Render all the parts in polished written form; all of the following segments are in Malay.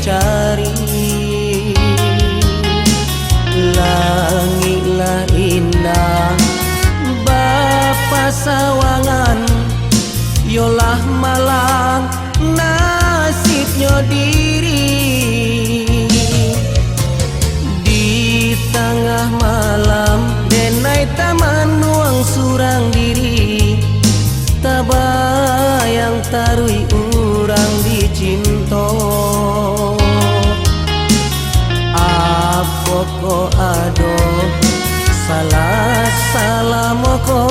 dicari. Langitlah indah Bapa sawangan, yolah malang nasibnya diri. Di tengah malam denai taman nuang surang diri, tabayang tarui urang dicinto. Apoko ado salah salamoko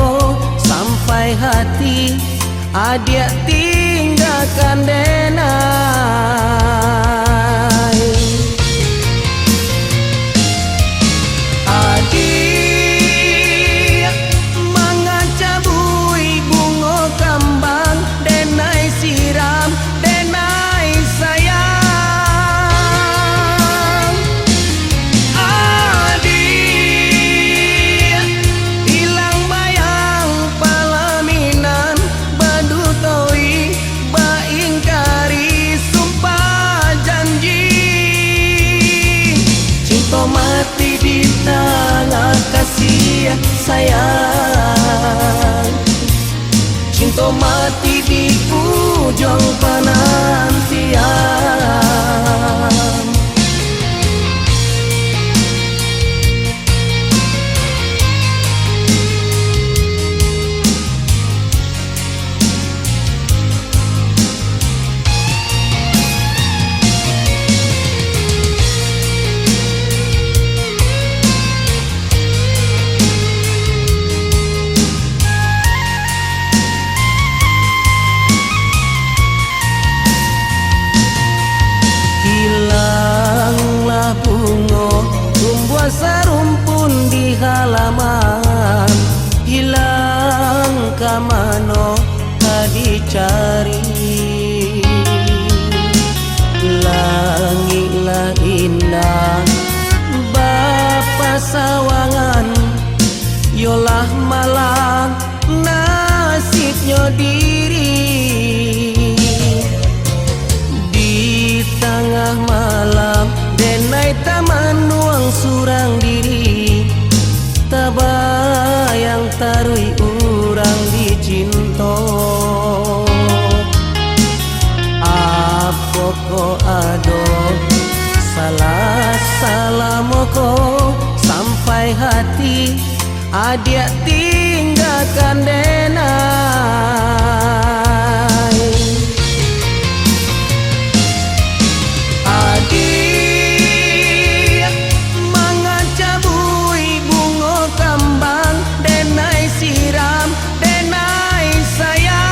sampai hati adia tinggalkan denai. Adia mangacabui bunga kambang, denai siram denai sayang. Adia hilang bayang palaminan, badutoi baingkari sumpah janji. Cinta mati di tengah kasih sayang, cinta mati di ujung penantian. Hilanglah bunga tumbuh serumpun di halaman, hilang ke mano tak dicari. Langitlah indah Bapa sawangan, yolah malang nasibnya diri. Di tengah malam denai taman nuang surang diri, tabayang tarui urang dicinto. Apoko ado salah salamoko sampai hati adia tinggalkan denai. Adia mangacabui bunga kambang, denai siram denai sayang.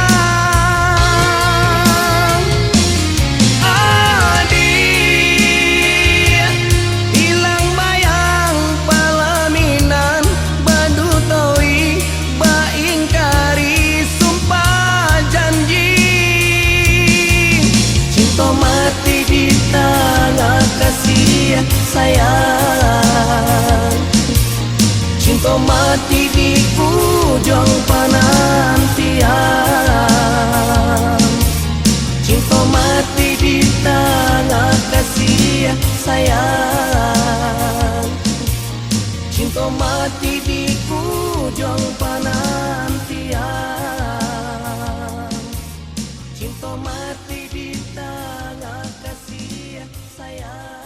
Adia hilang bayang palaminan, badutoi baingkari sumpah janji. Cinta mati di tengah kasih sayang, cinta mati di ujung penantian. Cinta mati di tengah kasih sayang, cinta mati di ujung penantian. Cinta mati di tengah kasih sayang.